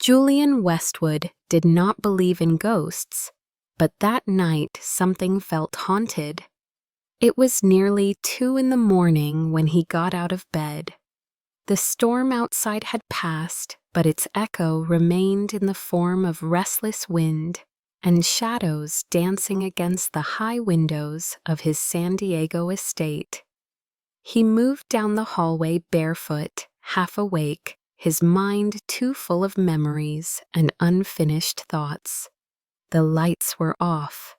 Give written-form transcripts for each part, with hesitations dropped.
Julian Westwood did not believe in ghosts, but that night something felt haunted. It was nearly 2 in the morning when he got out of bed. The storm outside had passed, but its echo remained in the form of restless wind and shadows dancing against the high windows of his San Diego estate. He moved down the hallway barefoot, half awake, his mind too full of memories and unfinished thoughts. The lights were off.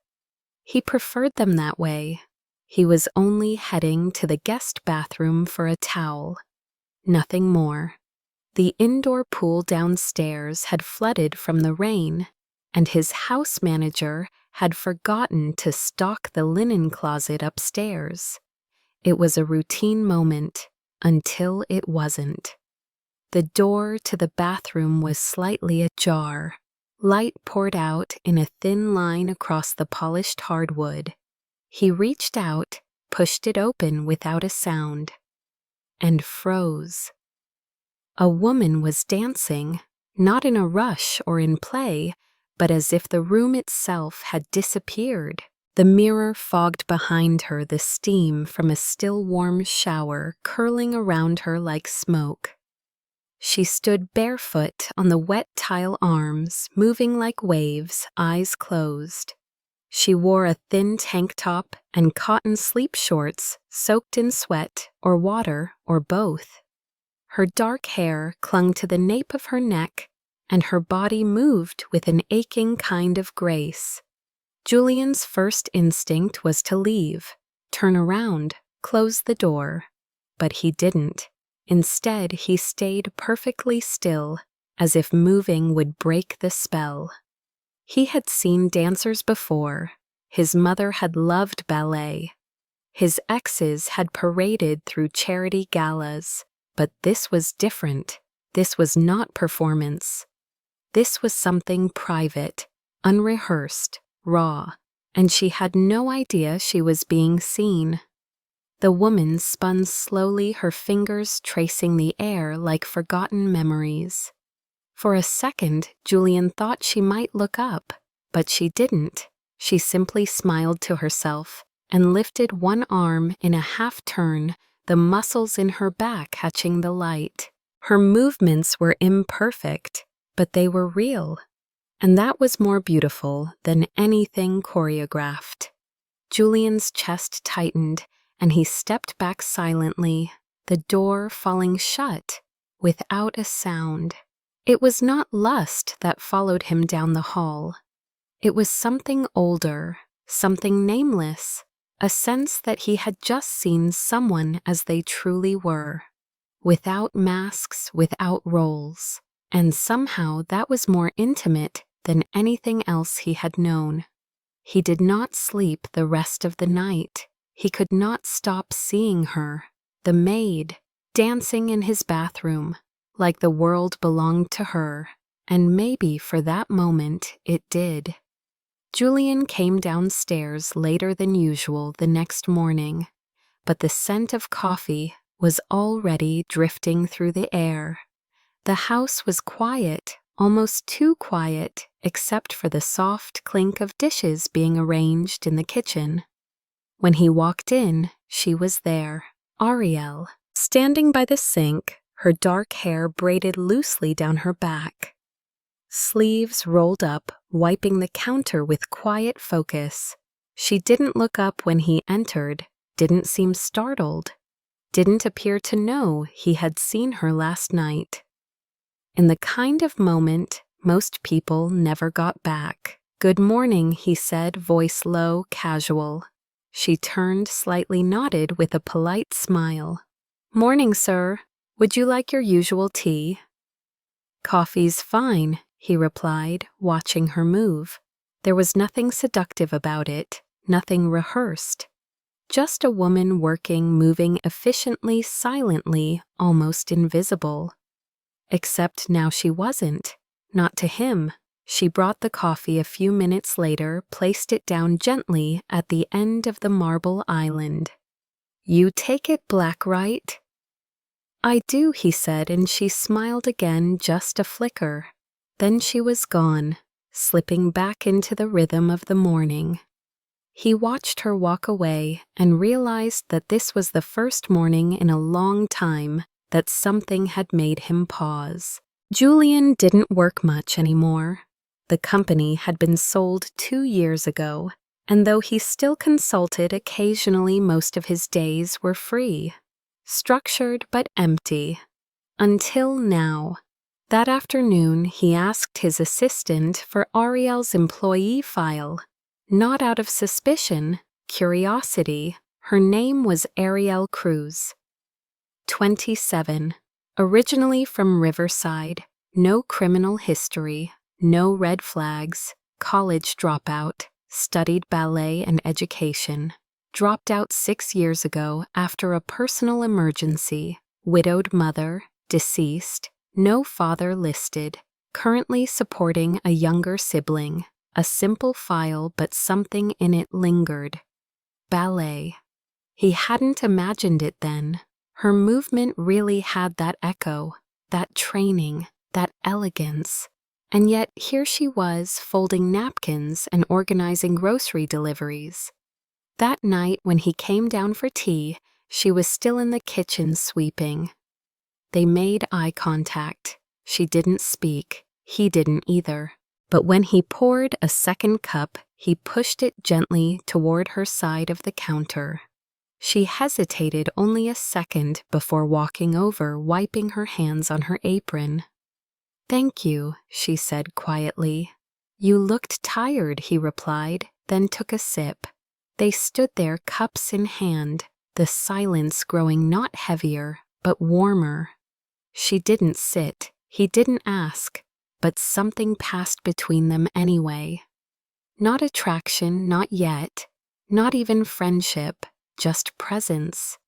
He preferred them that way. He was only heading to the guest bathroom for a towel. Nothing more. The indoor pool downstairs had flooded from the rain, and his house manager had forgotten to stock the linen closet upstairs. It was a routine moment until it wasn't. The door to the bathroom was slightly ajar. Light poured out in a thin line across the polished hardwood. He reached out, pushed it open without a sound, and froze. A woman was dancing, not in a rush or in play, but as if the room itself had disappeared. The mirror fogged behind her the steam from a still warm shower curling around her like smoke. She stood barefoot on the wet tile arms, moving like waves, eyes closed. She wore a thin tank top and cotton sleep shorts soaked in sweat or water or both. Her dark hair clung to the nape of her neck, and her body moved with an aching kind of grace. Julian's first instinct was to leave, turn around, close the door. But he didn't. Instead, he stayed perfectly still, as if moving would break the spell. He had seen dancers before. His mother had loved ballet. His exes had paraded through charity galas. But this was different. This was not performance. This was something private, unrehearsed, raw, and she had no idea she was being seen. The woman spun slowly, her fingers tracing the air like forgotten memories. For a second, Julian thought she might look up, but she didn't. She simply smiled to herself and lifted one arm in a half-turn, the muscles in her back catching the light. Her movements were imperfect, but they were real, and that was more beautiful than anything choreographed. Julian's chest tightened, and he stepped back silently, the door falling shut without a sound. It was not lust that followed him down the hall. It was something older, something nameless, a sense that he had just seen someone as they truly were, without masks, without roles, and somehow that was more intimate than anything else he had known. He did not sleep the rest of the night. He could not stop seeing her, the maid, dancing in his bathroom, like the world belonged to her, and maybe for that moment it did. Julian came downstairs later than usual the next morning, but the scent of coffee was already drifting through the air. The house was quiet, almost too quiet, except for the soft clink of dishes being arranged in the kitchen. When he walked in, she was there, Ariel, standing by the sink, her dark hair braided loosely down her back. Sleeves rolled up, wiping the counter with quiet focus. She didn't look up when he entered, didn't seem startled, didn't appear to know he had seen her last night. In the kind of moment most people never got back. "Good morning," he said, voice low, casual. She turned, slightly nodded with a polite smile. "Morning, sir. Would you like your usual tea?" "Coffee's fine," he replied, watching her move. There was nothing seductive about it, nothing rehearsed. Just a woman working, moving efficiently, silently, almost invisible. Except now she wasn't. Not to him. She brought the coffee a few minutes later, placed it down gently at the end of the marble island. "You take it black, right?" "I do," he said, and she smiled again, just a flicker. Then she was gone, slipping back into the rhythm of the morning. He watched her walk away and realized that this was the first morning in a long time that something had made him pause. Julian didn't work much anymore. The company had been sold 2 years ago, and though he still consulted occasionally, most of his days were free, structured but empty. Until now. That afternoon, he asked his assistant for Ariel's employee file. Not out of suspicion, curiosity, her name was Ariel Cruz. 27. Originally from Riverside, no criminal history, no red flags, college dropout, studied ballet and education. Dropped out 6 years ago after a personal emergency, widowed mother, deceased, no father listed, currently supporting a younger sibling. A simple file, but something in it lingered. Ballet. He hadn't imagined it then. Her movement really had that echo, that training, that elegance. And yet here she was, folding napkins and organizing grocery deliveries. That night when he came down for tea, she was still in the kitchen sweeping. They made eye contact. She didn't speak. He didn't either. But when he poured a second cup, he pushed it gently toward her side of the counter. She hesitated only a second before walking over, wiping her hands on her apron. "Thank you," she said quietly. "You looked tired," he replied, then took a sip. They stood there, cups in hand, the silence growing not heavier, but warmer. She didn't sit. He didn't ask. But something passed between them anyway. Not attraction, not yet, not even friendship, just presence.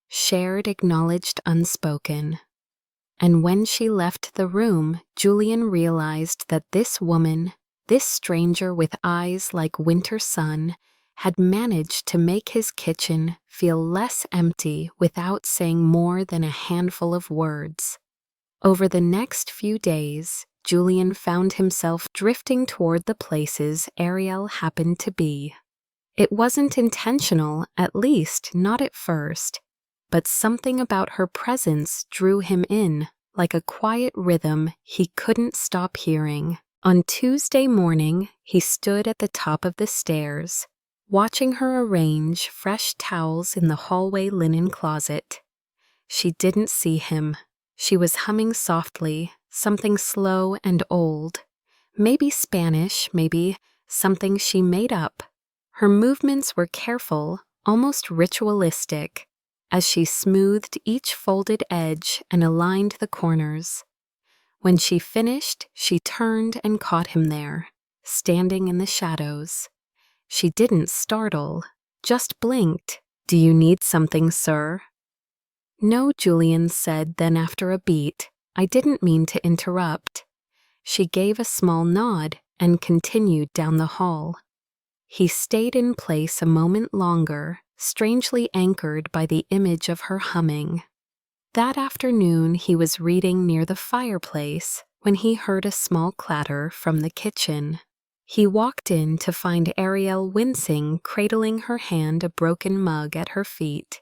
Shared, acknowledged, unspoken. And when she left the room, Julian realized that this woman, this stranger with eyes like winter sun, had managed to make his kitchen feel less empty without saying more than a handful of words. Over the next few days, Julian found himself drifting toward the places Ariel happened to be. It wasn't intentional, at least not at first, but something about her presence drew him in, like a quiet rhythm he couldn't stop hearing. On Tuesday morning, he stood at the top of the stairs, watching her arrange fresh towels in the hallway linen closet. She didn't see him. She was humming softly, something slow and old. Maybe Spanish, maybe something she made up. Her movements were careful, almost ritualistic, as she smoothed each folded edge and aligned the corners. When she finished, she turned and caught him there, standing in the shadows. She didn't startle, just blinked. "Do you need something, sir?" "No," Julian said, then after a beat, "I didn't mean to interrupt." She gave a small nod and continued down the hall. He stayed in place a moment longer, strangely anchored by the image of her humming. That afternoon he was reading near the fireplace when he heard a small clatter from the kitchen. He walked in to find Ariel wincing, cradling her hand a broken mug at her feet.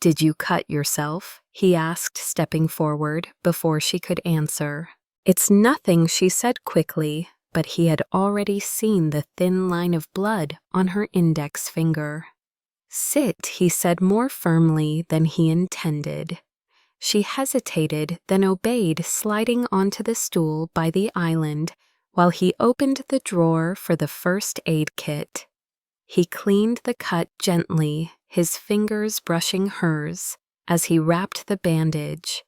"Did you cut yourself?" he asked, stepping forward before she could answer. "It's nothing," she said quickly, but he had already seen the thin line of blood on her index finger. "Sit," he said more firmly than he intended. She hesitated, then obeyed, sliding onto the stool by the island while he opened the drawer for the first aid kit. He cleaned the cut gently, his fingers brushing hers, as he wrapped the bandage.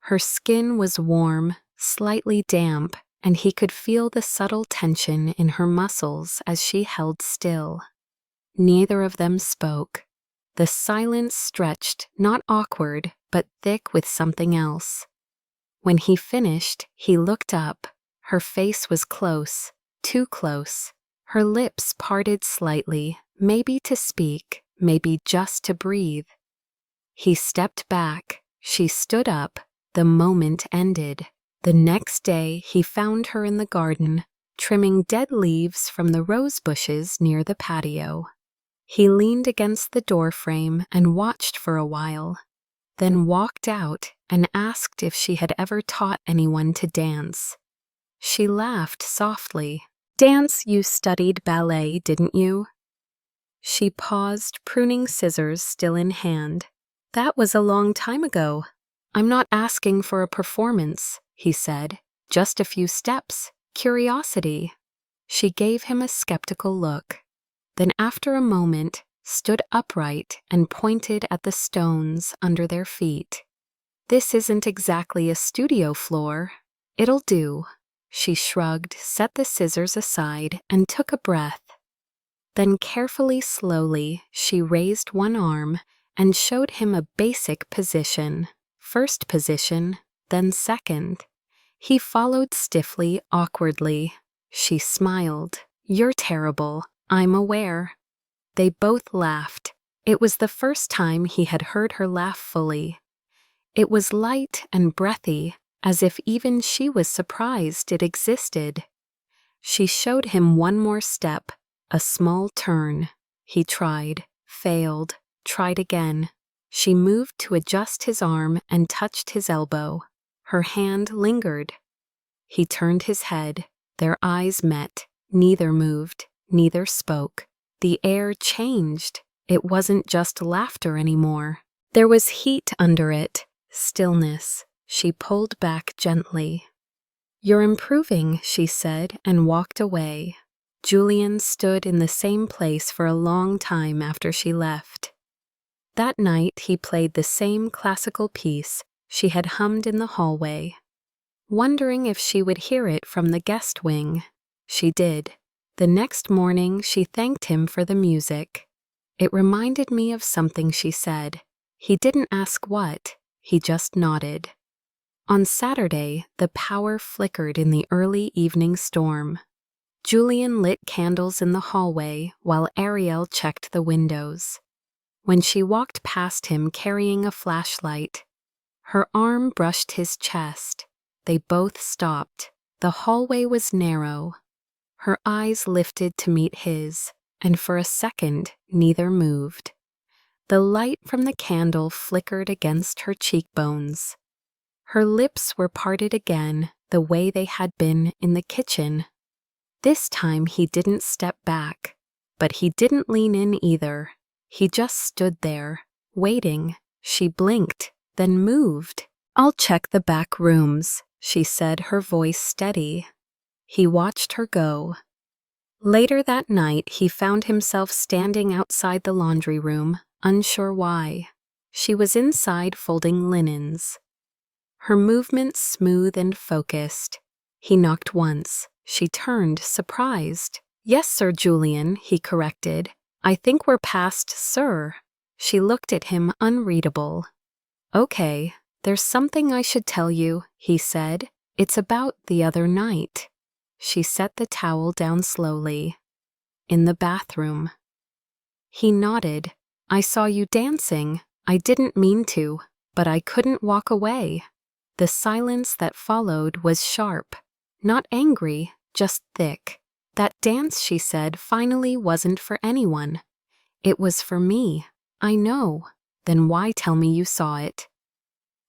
Her skin was warm, slightly damp, and he could feel the subtle tension in her muscles as she held still. Neither of them spoke. The silence stretched, not awkward, but thick with something else. When he finished, he looked up. Her face was close, too close. Her lips parted slightly, maybe to speak, maybe just to breathe. He stepped back. She stood up. The moment ended. The next day, he found her in the garden, trimming dead leaves from the rose bushes near the patio. He leaned against the doorframe and watched for a while, then walked out and asked if she had ever taught anyone to dance. She laughed softly. "Dance, you studied ballet, didn't you?" She paused, pruning scissors still in hand. "That was a long time ago. I'm not asking for a performance," he said. "Just a few steps. Curiosity." She gave him a skeptical look. Then after a moment, stood upright and pointed at the stones under their feet. "This isn't exactly a studio floor. It'll do." She shrugged, set the scissors aside, and took a breath. Then carefully, slowly, she raised one arm and showed him a basic position. First position, then second. He followed stiffly, awkwardly. She smiled. "You're terrible. I'm aware." They both laughed. It was the first time he had heard her laugh fully. It was light and breathy, as if even she was surprised it existed. She showed him one more step, a small turn. He tried, failed, tried again. She moved to adjust his arm and touched his elbow. Her hand lingered. He turned his head. Their eyes met. Neither moved, neither spoke. The air changed. It wasn't just laughter anymore. There was heat under it, stillness. She pulled back gently. "You're improving," she said, and walked away. Julian stood in the same place for a long time after she left. That night he played the same classical piece she had hummed in the hallway, wondering if she would hear it from the guest wing. She did. The next morning she thanked him for the music. "It reminded me of something," she said. He didn't ask what, he just nodded. On Saturday, the power flickered in the early evening storm. Julian lit candles in the hallway while Ariel checked the windows. When she walked past him carrying a flashlight, her arm brushed his chest. They both stopped. The hallway was narrow. Her eyes lifted to meet his, and for a second, neither moved. The light from the candle flickered against her cheekbones. Her lips were parted again, the way they had been in the kitchen. This time he didn't step back, but he didn't lean in either. He just stood there, waiting. She blinked, then moved. "I'll check the back rooms," she said, her voice steady. He watched her go. Later that night, he found himself standing outside the laundry room, unsure why. She was inside folding linens. Her movements smooth and focused. He knocked once. She turned, surprised. "Yes, Sir Julian," he corrected. "I think we're past sir." She looked at him, unreadable. "Okay, there's something I should tell you," he said. "It's about the other night." She set the towel down slowly. "In the bathroom." He nodded. "I saw you dancing. I didn't mean to, but I couldn't walk away." The silence that followed was sharp. Not angry, just thick. "That dance," she said, "finally wasn't for anyone. It was for me." "I know." "Then why tell me you saw it?"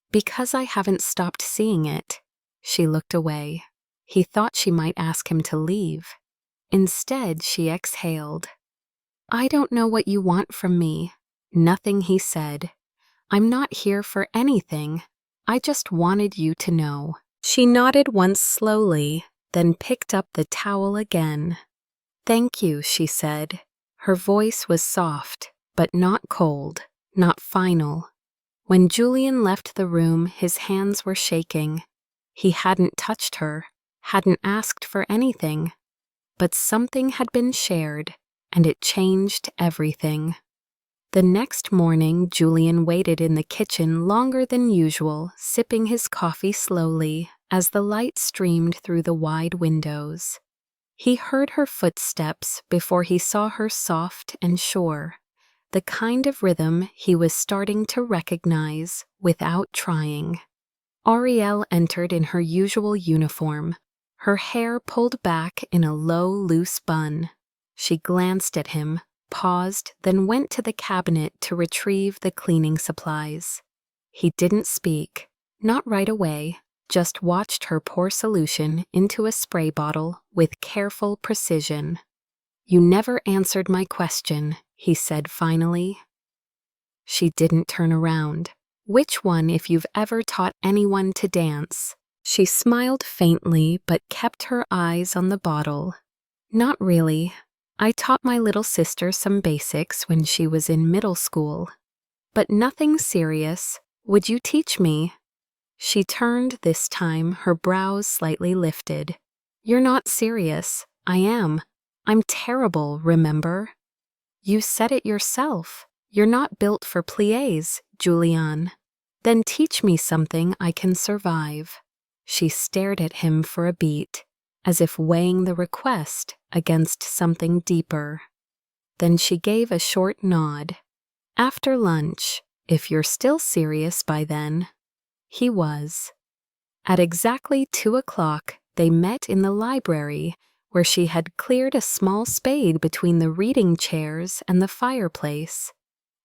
"Because I haven't stopped seeing it." She looked away. He thought she might ask him to leave. Instead, she exhaled. "I don't know what you want from me." "Nothing," he said. "I'm not here for anything. I just wanted you to know." She nodded once slowly, then picked up the towel again. "Thank you," she said. Her voice was soft, but not cold, not final. When Julian left the room, his hands were shaking. He hadn't touched her, hadn't asked for anything. But something had been shared, and it changed everything. The next morning, Julian waited in the kitchen longer than usual, sipping his coffee slowly as the light streamed through the wide windows. He heard her footsteps before he saw her soft and sure, the kind of rhythm he was starting to recognize without trying. Ariel entered in her usual uniform, her hair pulled back in a low, loose bun. She glanced at him, paused, then went to the cabinet to retrieve the cleaning supplies. He didn't speak, not right away, just watched her pour solution into a spray bottle with careful precision. "You never answered my question," he said finally. She didn't turn around. "Which one if you've ever taught anyone to dance?" She smiled faintly but kept her eyes on the bottle. "Not really. I taught my little sister some basics when she was in middle school. But nothing serious. Would you teach me?" She turned this time, her brows slightly lifted. "You're not serious. I am. I'm terrible, remember?" "You said it yourself. You're not built for pliés, Julian. Then teach me something I can survive." She stared at him for a beat, as if weighing the request against something deeper. Then she gave a short nod. "After lunch, if you're still serious by then." He was. At exactly 2 o'clock, they met in the library, where she had cleared a small spade between the reading chairs and the fireplace.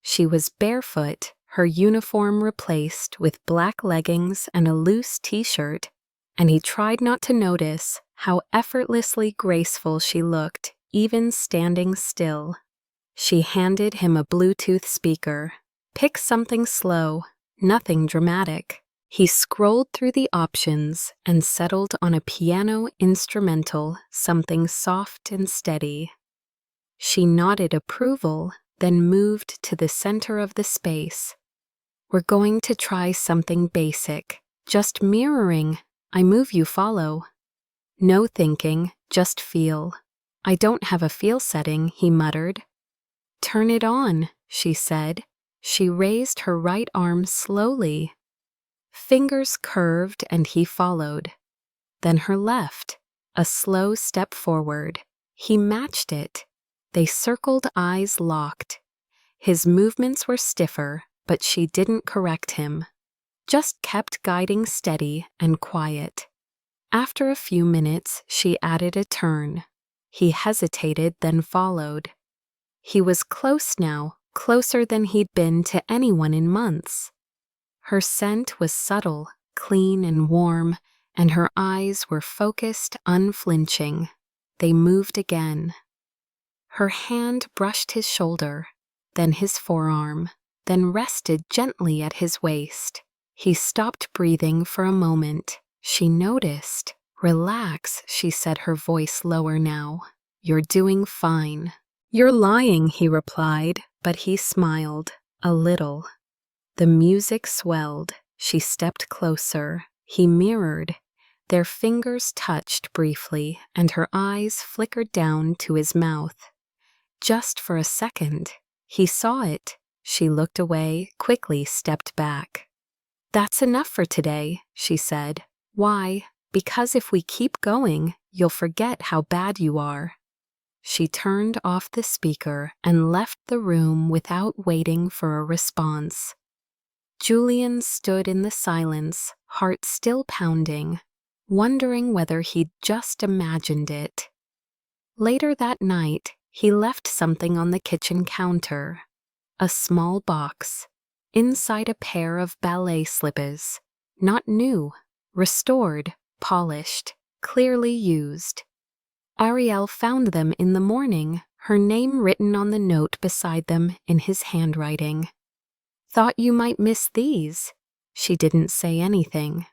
She was barefoot, her uniform replaced with black leggings and a loose t-shirt, and he tried not to notice how effortlessly graceful she looked, even standing still. She handed him a Bluetooth speaker. "Pick something slow, nothing dramatic." He scrolled through the options and settled on a piano instrumental, something soft and steady. She nodded approval, then moved to the center of the space. "We're going to try something basic, just mirroring. I move, you follow." "No thinking, just feel." "I don't have a feel setting," he muttered. "Turn it on," she said. She raised her right arm slowly. Fingers curved and he followed. Then her left, a slow step forward. He matched it. They circled, eyes locked. His movements were stiffer, but she didn't correct him. Just kept guiding steady and quiet. After a few minutes, she added a turn. He hesitated, then followed. He was close now, closer than he'd been to anyone in months. Her scent was subtle, clean and warm, and her eyes were focused, unflinching. They moved again. Her hand brushed his shoulder, then his forearm, then rested gently at his waist. He stopped breathing for a moment. She noticed. "Relax," she said, her voice lower now. "You're doing fine." "You're lying," he replied, but he smiled, a little. The music swelled. She stepped closer. He mirrored. Their fingers touched briefly, and her eyes flickered down to his mouth. Just for a second. He saw it. She looked away, quickly stepped back. "That's enough for today," she said. "Why? Because if we keep going, you'll forget how bad you are." She turned off the speaker and left the room without waiting for a response. Julian stood in the silence, heart still pounding, wondering whether he'd just imagined it. Later that night, he left something on the kitchen counter. A small box. Inside a pair of ballet slippers. Not new. Restored, polished, clearly used. Ariel found them in the morning, her name written on the note beside them in his handwriting. "Thought you might miss these." She didn't say anything,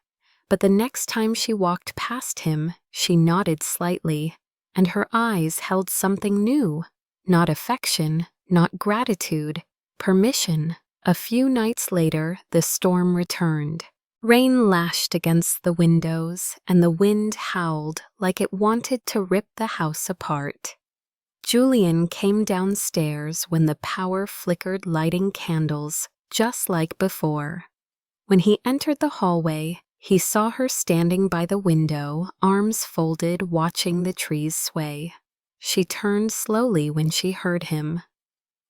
but the next time she walked past him, she nodded slightly, and her eyes held something new. Not affection, not gratitude, permission. A few nights later, the storm returned. Rain lashed against the windows, and the wind howled like it wanted to rip the house apart. Julian came downstairs when the power flickered, lighting candles, just like before. When he entered the hallway, he saw her standing by the window, arms folded, watching the trees sway. She turned slowly when she heard him.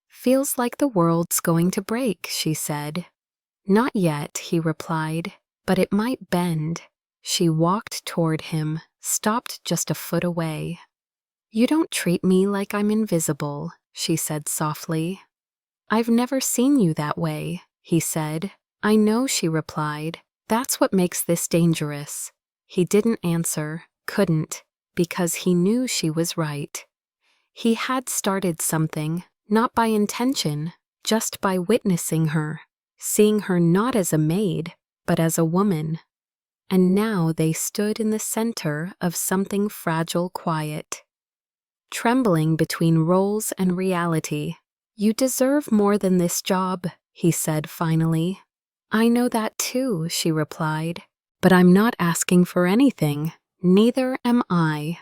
"Feels like the world's going to break," she said. "Not yet," he replied. but it might bend. She walked toward him, stopped just a foot away. "You don't treat me like I'm invisible," she said softly. "I've never seen you that way," he said. "I know," she replied. "That's what makes this dangerous." He didn't answer, couldn't, because he knew she was right. He had started something, not by intention, just by witnessing her, seeing her not as a maid, but as a woman. And now they stood in the center of something fragile, quiet. Trembling between roles and reality. "You deserve more than this job," he said finally. "I know that too," she replied. "But I'm not asking for anything. Neither am I."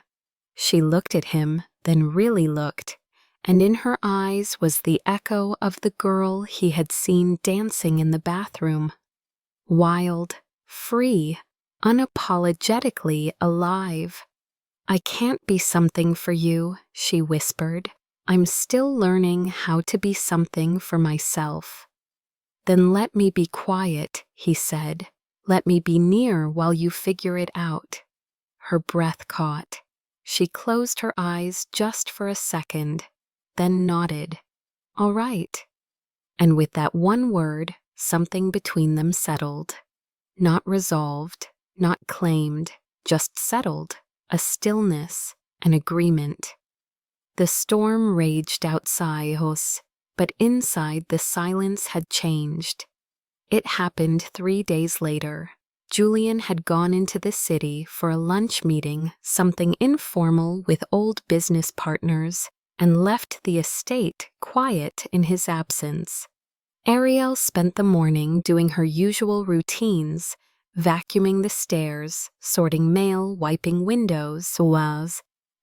She looked at him, then really looked, and in her eyes was the echo of the girl he had seen dancing in the bathroom. Wild, free, unapologetically alive. "I can't be something for you," she whispered. "I'm still learning how to be something for myself." "Then let me be quiet," he said. "Let me be near while you figure it out." Her breath caught. She closed her eyes just for a second, then nodded. "All right." And with that one word, something between them settled. Not resolved, not claimed, just settled. A stillness, an agreement. The storm raged outside us, but inside the silence had changed. It happened 3 days later. Julian had gone into the city for a lunch meeting, something informal with old business partners, and left the estate quiet in his absence. Ariel spent the morning doing her usual routines, vacuuming the stairs, sorting mail, wiping windows,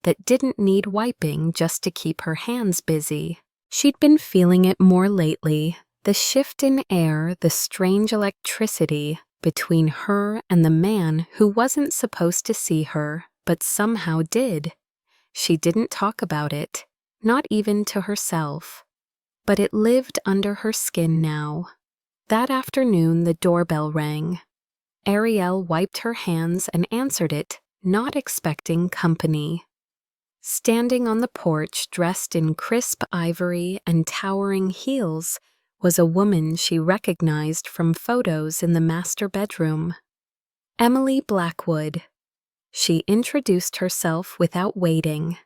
that didn't need wiping just to keep her hands busy. She'd been feeling it more lately, the shift in air, the strange electricity between her and the man who wasn't supposed to see her, but somehow did. She didn't talk about it, not even to herself. But it lived under her skin now. That afternoon the doorbell rang. Ariel wiped her hands and answered it, not expecting company. Standing on the porch, dressed in crisp ivory and towering heels, was a woman she recognized from photos in the master bedroom. Emily Blackwood. She introduced herself without waiting.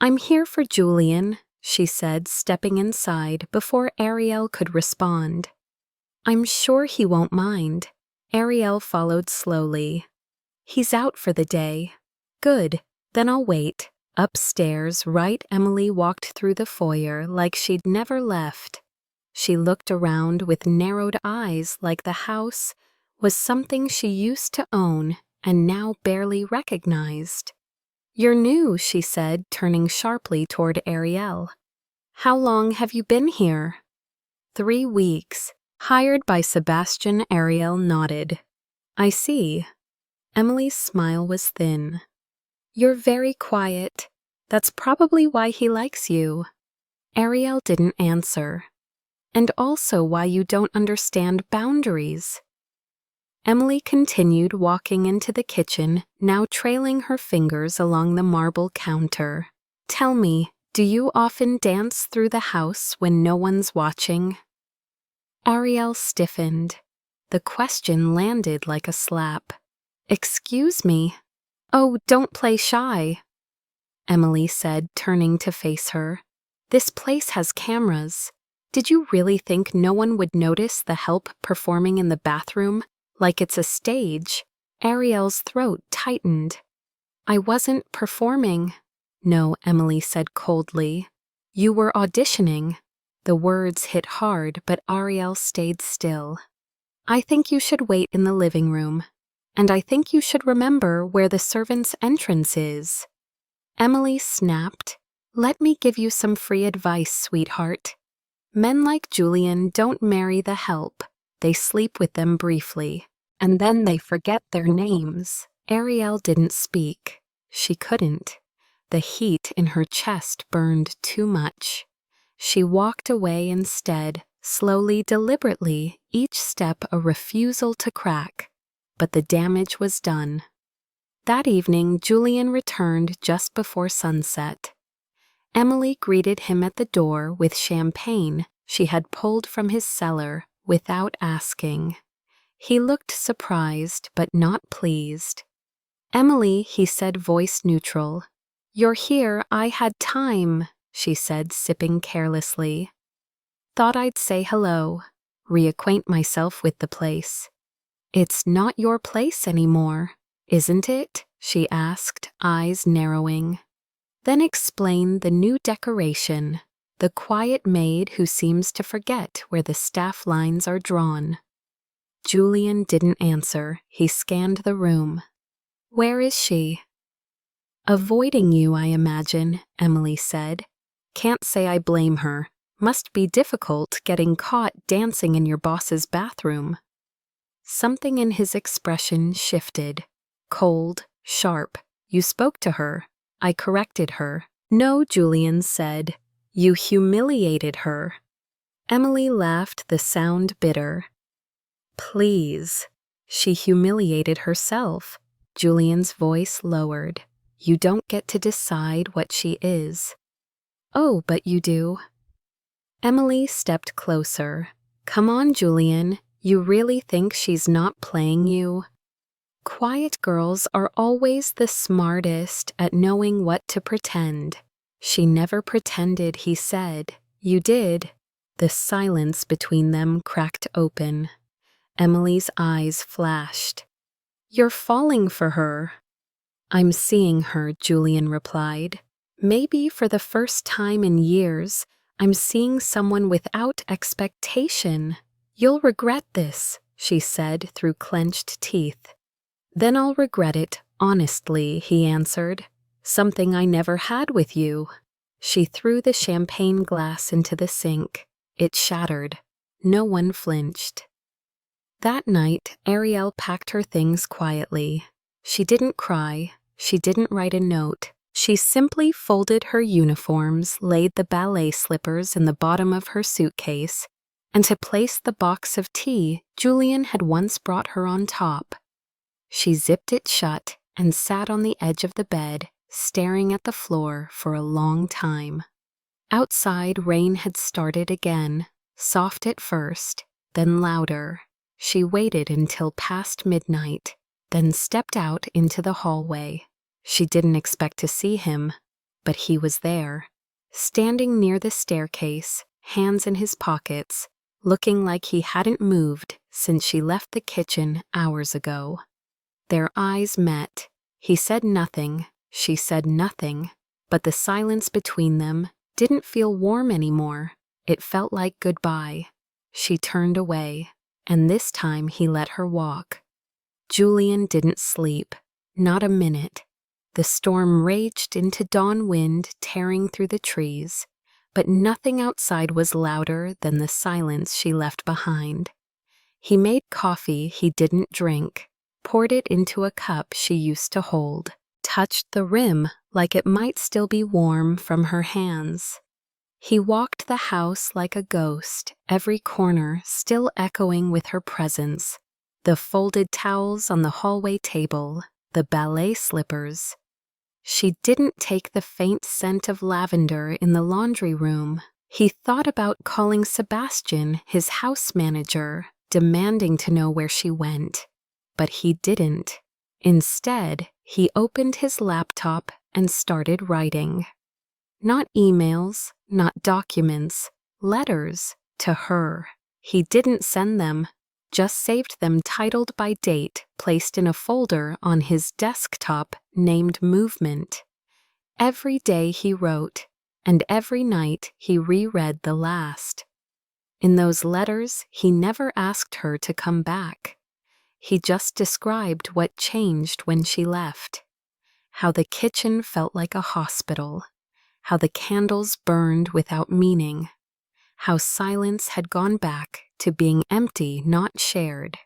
"I'm here for Julian," she said, stepping inside before Ariel could respond. "I'm sure he won't mind." Ariel followed slowly. "He's out for the day." "Good, then I'll wait." Upstairs, Emily walked through the foyer like she'd never left. She looked around with narrowed eyes like the house was something she used to own and now barely recognized. "You're new," she said, turning sharply toward Ariel. "How long have you been here?" 3 weeks. Hired by Sebastian. Ariel nodded. "I see." Emily's smile was thin. "You're very quiet. That's probably why he likes you." Ariel didn't answer. "And also why you don't understand boundaries." Emily continued walking into the kitchen, now trailing her fingers along the marble counter. "Tell me, do you often dance through the house when no one's watching?" Ariel stiffened. The question landed like a slap. "Excuse me?" "Oh, don't play shy," Emily said, turning to face her. "This place has cameras. Did you really think no one would notice the help performing in the bathroom, like it's a stage?" Ariel's throat tightened. "I wasn't performing." "No," Emily said coldly. "You were auditioning." The words hit hard, but Ariel stayed still. "I think you should wait in the living room. And I think you should remember where the servants' entrance is." Emily snapped. "Let me give you some free advice, sweetheart. Men like Julian don't marry the help. They sleep with them briefly, and then they forget their names." Ariel didn't speak. She couldn't. The heat in her chest burned too much. She walked away instead, slowly, deliberately, each step a refusal to crack. but the damage was done. That evening, Julian returned just before sunset. Emily greeted him at the door with champagne she had pulled from his cellar without asking. He looked surprised but not pleased. "Emily," he said, voice neutral. "You're here, I had time," she said, sipping carelessly. "Thought I'd say hello, reacquaint myself with the place." "It's not your place anymore, isn't it?" she asked, eyes narrowing. "Then explain the new decoration, the quiet maid who seems to forget where the staff lines are drawn." Julian didn't answer. He scanned the room. "Where is she?" "Avoiding you, I imagine," Emily said. "Can't say I blame her. Must be difficult getting caught dancing in your boss's bathroom." Something in his expression shifted. Cold, sharp. "You spoke to her." I corrected her. "No," Julian said. "You humiliated her." Emily laughed, the sound bitter. "Please." "She humiliated herself." Julian's voice lowered. "You don't get to decide what she is." "Oh, but you do." Emily stepped closer. "Come on, Julian. You really think she's not playing you?" Quiet girls are always the smartest at knowing what to pretend. "She never pretended," he said. "You did." The silence between them cracked open. Emily's eyes flashed. "You're falling for her." "I'm seeing her," Julian replied. "Maybe for the first time in years, I'm seeing someone without expectation." "You'll regret this," she said through clenched teeth. "Then I'll regret it, honestly," he answered. "Something I never had with you." She threw the champagne glass into the sink. It shattered. No one flinched. That night, Ariel packed her things quietly. She didn't cry. She didn't write a note. She simply folded her uniforms, laid the ballet slippers in the bottom of her suitcase, and to place the box of tea Julian had once brought her on top. She zipped it shut and sat on the edge of the bed, staring at the floor for a long time. Outside, rain had started again, soft at first, then louder. She waited until past midnight, then stepped out into the hallway. She didn't expect to see him, but he was there, standing near the staircase, hands in his pockets, looking like he hadn't moved since she left the kitchen hours ago. Their eyes met. He said nothing, she said nothing, but the silence between them didn't feel warm anymore. It felt like goodbye. She turned away, and this time he let her walk. Julian didn't sleep, not a minute. The storm raged into dawn wind tearing through the trees, but nothing outside was louder than the silence she left behind. He made coffee he didn't drink, poured it into a cup she used to hold, touched the rim like it might still be warm from her hands. He walked the house like a ghost, every corner still echoing with her presence. The folded towels on the hallway table, the ballet slippers. She didn't take the faint scent of lavender in the laundry room. He thought about calling Sebastian, his house manager, demanding to know where she went. But he didn't. Instead, he opened his laptop and started writing. Not emails, not documents, letters to her. He didn't send them, just saved them titled by date, placed in a folder on his desktop named Movement. Every day he wrote, and every night he reread the last. In those letters, he never asked her to come back. He just described what changed when she left. How the kitchen felt like a hospital. How the candles burned without meaning. How silence had gone back to being empty, not shared.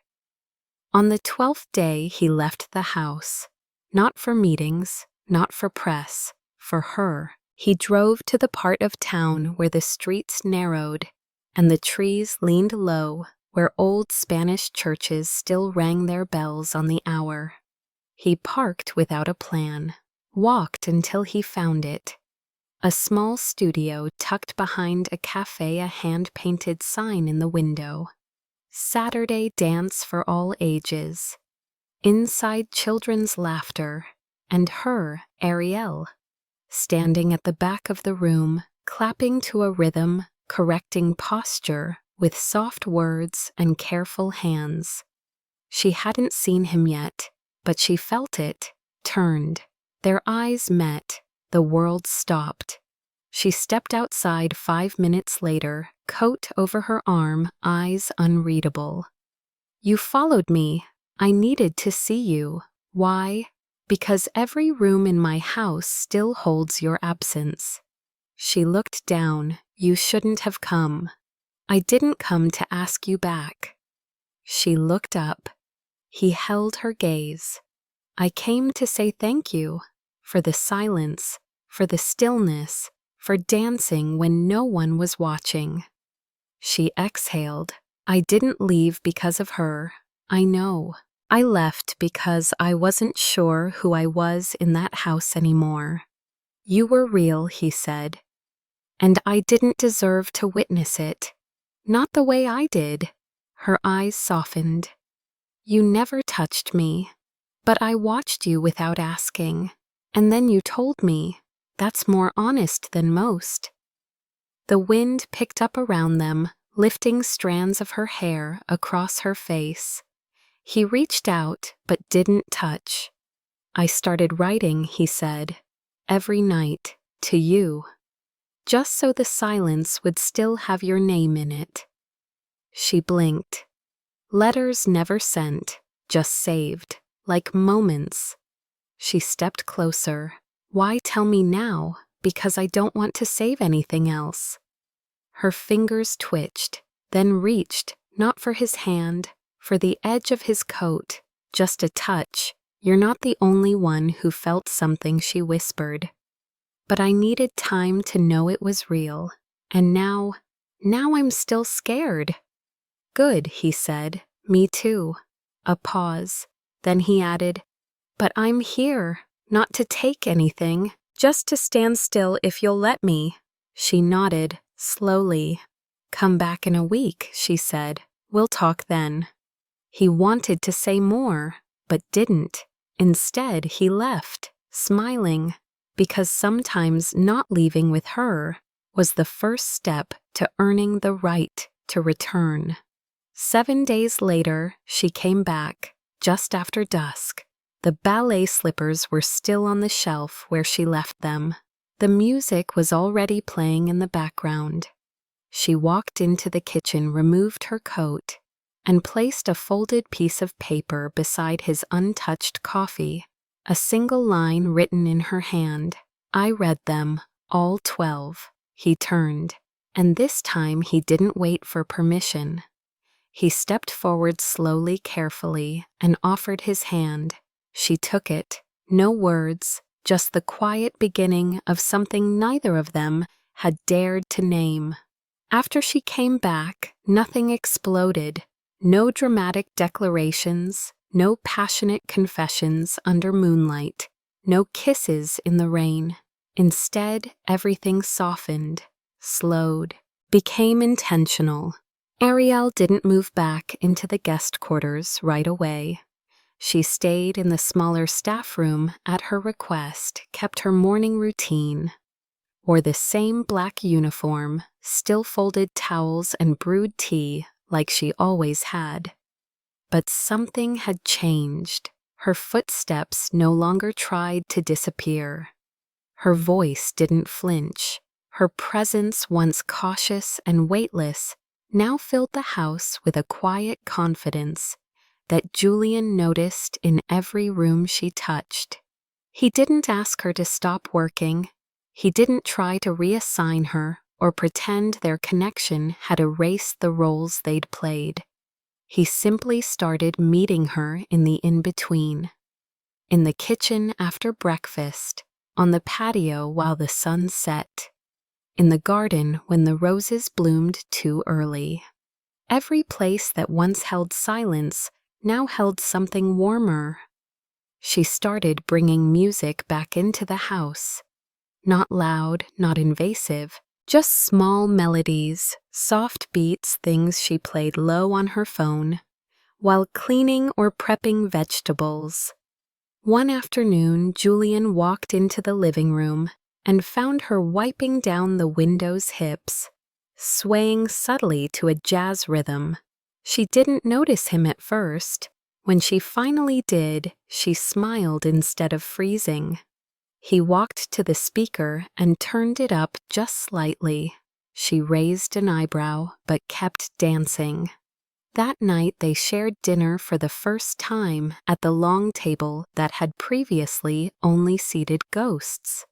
On the 12th day, he left the house. Not for meetings, not for press, for her. He drove to the part of town where the streets narrowed and the trees leaned low, where old Spanish churches still rang their bells on the hour. He parked without a plan, walked until he found it. A small studio tucked behind a cafe, a hand-painted sign in the window. Saturday dance for all ages. Inside, children's laughter, and her, Ariel, standing at the back of the room, clapping to a rhythm, correcting posture with soft words and careful hands. She hadn't seen him yet, but she felt it, turned. Their eyes met, the world stopped. She stepped outside 5 minutes later, coat over her arm, eyes unreadable. "You followed me. I needed to see you. Why? Because every room in my house still holds your absence." She looked down. "You shouldn't have come. I didn't come to ask you back." She looked up. He held her gaze. "I came to say thank you for the silence, for the stillness, for dancing when no one was watching." She exhaled. "I didn't leave because of her. I know. I left because I wasn't sure who I was in that house anymore." "You were real," he said. "And I didn't deserve to witness it. Not the way I did." Her eyes softened. "You never touched me, but I watched you without asking. And then you told me. That's more honest than most." The wind picked up around them, lifting strands of her hair across her face. He reached out, but didn't touch. "I started writing," he said, "every night, to you. Just so the silence would still have your name in it." She blinked. Letters never sent, just saved, like moments. She stepped closer. "Why tell me now? Because I don't want to save anything else." Her fingers twitched, then reached, not for his hand, for the edge of his coat, just a touch. "You're not the only one who felt something," she whispered. "But I needed time to know it was real. And now I'm still scared." "Good," he said. "Me too." A pause. Then he added, "But I'm here, not to take anything, just to stand still if you'll let me." She nodded, slowly. "Come back in a week," she said. "We'll talk then." He wanted to say more, but didn't. Instead, he left, smiling, because sometimes not leaving with her was the first step to earning the right to return. 7 days later, she came back, just after dusk. The ballet slippers were still on the shelf where she left them. The music was already playing in the background. She walked into the kitchen, removed her coat, and placed a folded piece of paper beside his untouched coffee, a single line written in her hand. I read them, all 12. He turned, and this time he didn't wait for permission. He stepped forward slowly, carefully, and offered his hand. She took it. No words, just the quiet beginning of something neither of them had dared to name. After she came back, nothing exploded. No dramatic declarations, no passionate confessions under moonlight, no kisses in the rain. Instead, everything softened, slowed, became intentional. Ariel didn't move back into the guest quarters right away. She stayed in the smaller staff room at her request, kept her morning routine, wore the same black uniform, still folded towels and brewed tea like she always had. But something had changed. Her footsteps no longer tried to disappear. Her voice didn't flinch. Her presence, once cautious and weightless, now filled the house with a quiet confidence that Julian noticed in every room she touched. He didn't ask her to stop working. He didn't try to reassign her or pretend their connection had erased the roles they'd played. He simply started meeting her in the in-between. In the kitchen after breakfast, on the patio while the sun set, in the garden when the roses bloomed too early. Every place that once held silence now held something warmer. She started bringing music back into the house. Not loud, not invasive, just small melodies, soft beats, things she played low on her phone, while cleaning or prepping vegetables. One afternoon, Julian walked into the living room and found her wiping down the window's hips, swaying subtly to a jazz rhythm. She didn't notice him at first. When she finally did, she smiled instead of freezing. He walked to the speaker and turned it up just slightly. She raised an eyebrow but kept dancing. That night they shared dinner for the first time at the long table that had previously only seated ghosts.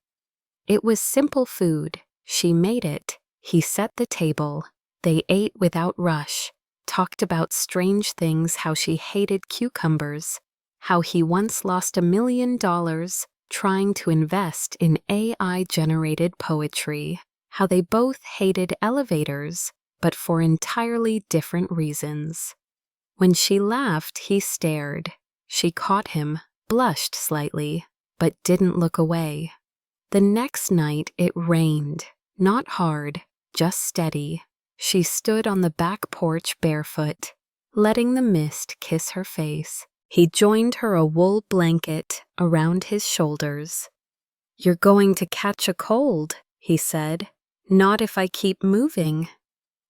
It was simple food. She made it. He set the table. They ate without rush, talked about strange things, how she hated cucumbers, how he once lost $1 million trying to invest in AI-generated poetry, how they both hated elevators, but for entirely different reasons. When she laughed, he stared. She caught him, blushed slightly, but didn't look away. The next night it rained, not hard, just steady. She stood on the back porch barefoot, letting the mist kiss her face. He joined her, a wool blanket around his shoulders. "You're going to catch a cold," he said. "Not if I keep moving."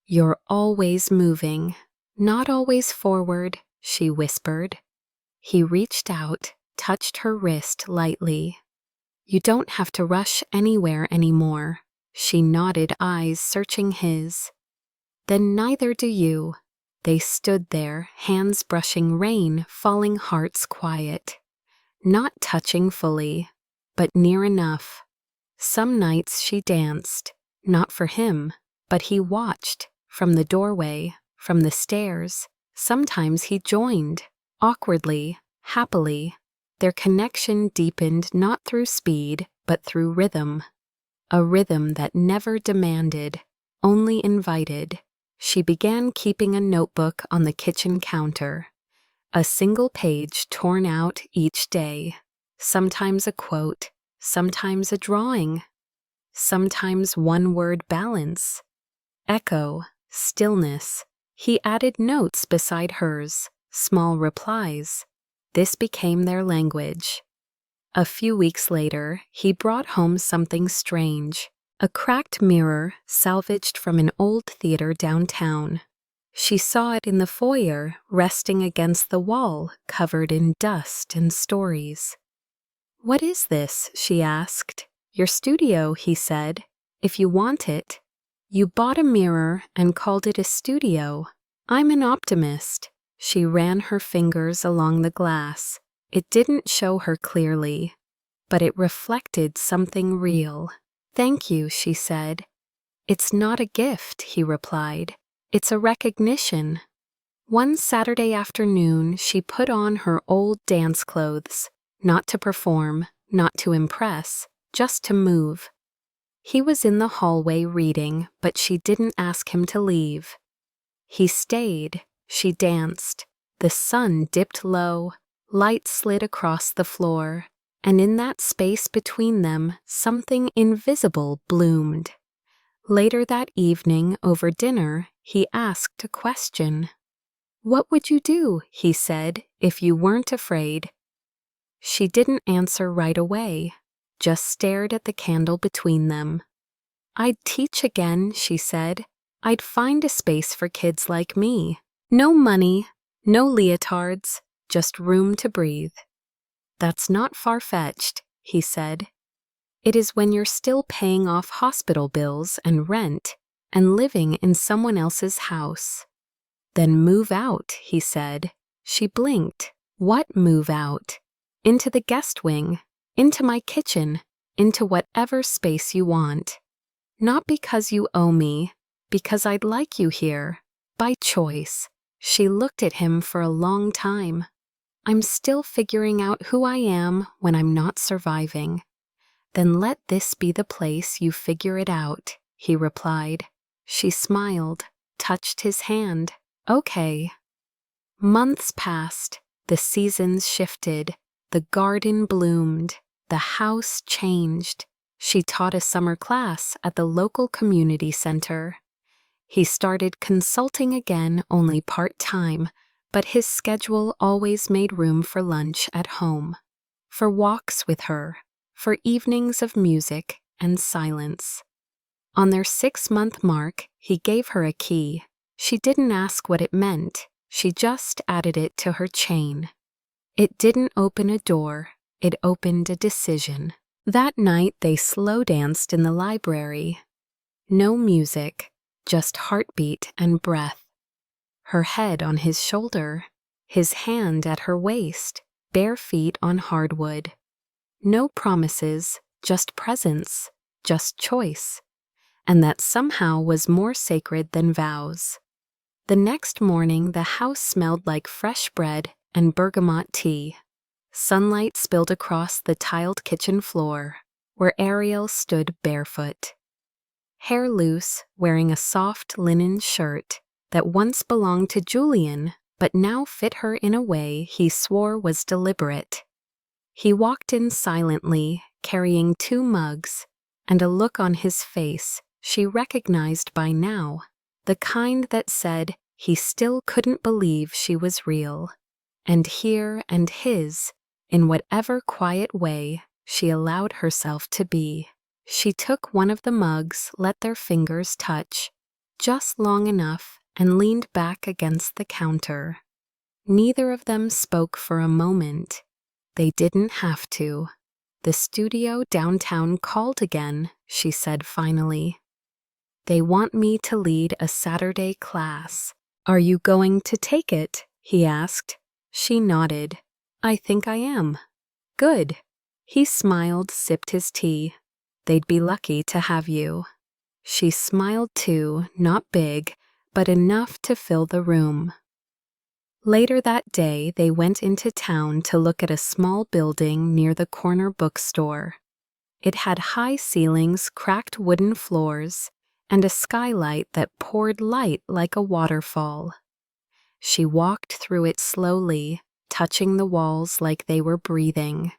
"You're always moving, not always forward," she whispered. He reached out, touched her wrist lightly. "You don't have to rush anywhere anymore." She nodded, eyes searching his. "Then neither do you." They stood there, hands brushing rain, falling, hearts quiet. Not touching fully, but near enough. Some nights she danced, not for him, but he watched, from the doorway, from the stairs. Sometimes he joined, awkwardly, happily. Their connection deepened not through speed, but through rhythm. A rhythm that never demanded, only invited. She began keeping a notebook on the kitchen counter. A single page torn out each day. Sometimes a quote, sometimes a drawing, sometimes one-word balance. Echo, stillness. He added notes beside hers, small replies. This became their language. A few weeks later, he brought home something strange. A cracked mirror salvaged from an old theater downtown. She saw it in the foyer, resting against the wall, covered in dust and stories. "What is this?" she asked. "Your studio," he said. "If you want it." "You bought a mirror and called it a studio." "I'm an optimist." She ran her fingers along the glass. It didn't show her clearly, but it reflected something real. "Thank you," she said. "It's not a gift," he replied. "It's a recognition." One Saturday afternoon, she put on her old dance clothes, not to perform, not to impress, just to move. He was in the hallway reading, but she didn't ask him to leave. He stayed. She danced. The sun dipped low, light slid across the floor, and in that space between them, something invisible bloomed. Later that evening, over dinner, he asked a question. "What would you do," he said, "if you weren't afraid?" She didn't answer right away, just stared at the candle between them. "I'd teach again," she said. "I'd find a space for kids like me. No money, no leotards, just room to breathe." "That's not far-fetched," he said. "It is when you're still paying off hospital bills and rent and living in someone else's house." "Then move out," he said. She blinked. "What move out?" "Into the guest wing, into my kitchen, into whatever space you want. Not because you owe me, because I'd like you here, by choice." She looked at him for a long time. "I'm still figuring out who I am when I'm not surviving." "Then let this be the place you figure it out," he replied. She smiled, touched his hand. Okay. Months passed, the seasons shifted, the garden bloomed, the house changed. She taught a summer class at the local community center. He started consulting again only part-time, but his schedule always made room for lunch at home, for walks with her, for evenings of music and silence. On their 6-month mark, he gave her a key. She didn't ask what it meant, she just added it to her chain. It didn't open a door, it opened a decision. That night they slow danced in the library. No music, just heartbeat and breath. Her head on his shoulder, his hand at her waist, bare feet on hardwood. No promises, just presence, just choice. And that somehow was more sacred than vows. The next morning the house smelled like fresh bread and bergamot tea. Sunlight spilled across the tiled kitchen floor, where Ariel stood barefoot. Hair loose, wearing a soft linen shirt that once belonged to Julian, but now fit her in a way he swore was deliberate. He walked in silently, carrying 2 mugs, and a look on his face she recognized by now, the kind that said he still couldn't believe she was real. And here and his, in whatever quiet way she allowed herself to be. She took one of the mugs, let their fingers touch, just long enough, and leaned back against the counter. Neither of them spoke for a moment. They didn't have to. The studio downtown called again, she said finally. They want me to lead a Saturday class. Are you going to take it? He asked. She nodded. I think I am. Good. He smiled, sipped his tea. They'd be lucky to have you. She smiled too, not big, but enough to fill the room. Later that day, they went into town to look at a small building near the corner bookstore. It had high ceilings, cracked wooden floors, and a skylight that poured light like a waterfall. She walked through it slowly, touching the walls like they were breathing.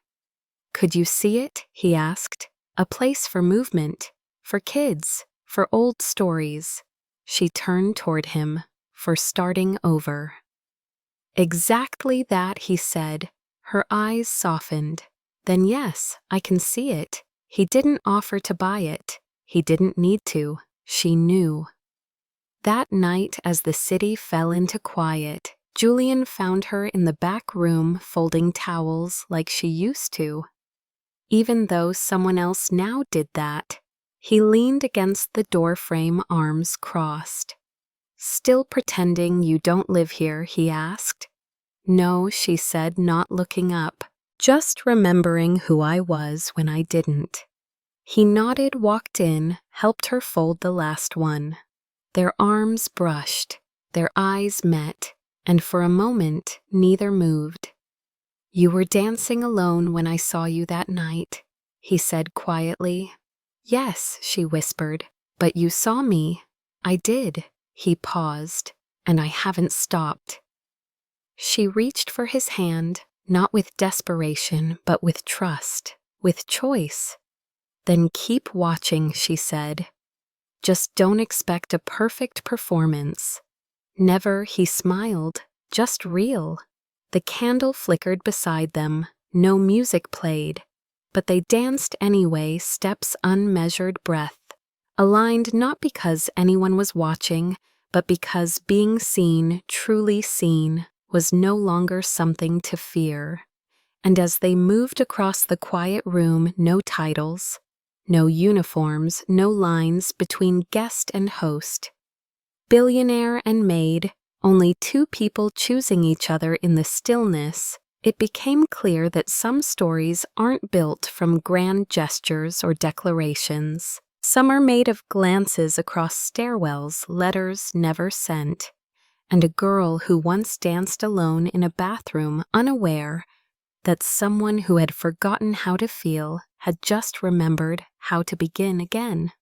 Could you see it? He asked. A place for movement, for kids, for old stories. She turned toward him, for starting over. Exactly that, he said. Her eyes softened. Then yes, I can see it. He didn't offer to buy it. He didn't need to. She knew. That night, as the city fell into quiet, Julian found her in the back room folding towels like she used to. Even though someone else now did that, he leaned against the doorframe, arms crossed. Still pretending you don't live here, he asked. No, she said, not looking up. Just remembering who I was when I didn't. He nodded, walked in, helped her fold the last one. Their arms brushed, their eyes met, and for a moment neither moved. You were dancing alone when I saw you that night, he said quietly. Yes, she whispered, but you saw me. I did. He paused, and I haven't stopped. She reached for his hand, not with desperation, but with trust, with choice. Then keep watching, she said. Just don't expect a perfect performance. Never, he smiled, just real. The candle flickered beside them, no music played, but they danced anyway, steps unmeasured, breath, aligned not because anyone was watching, but because being seen, truly seen, was no longer something to fear. And as they moved across the quiet room, no titles, no uniforms, no lines between guest and host. Billionaire and Maid, only 2 people choosing each other in the stillness, it became clear that some stories aren't built from grand gestures or declarations. Some are made of glances across stairwells, letters never sent, and a girl who once danced alone in a bathroom, unaware that someone who had forgotten how to feel had just remembered how to begin again.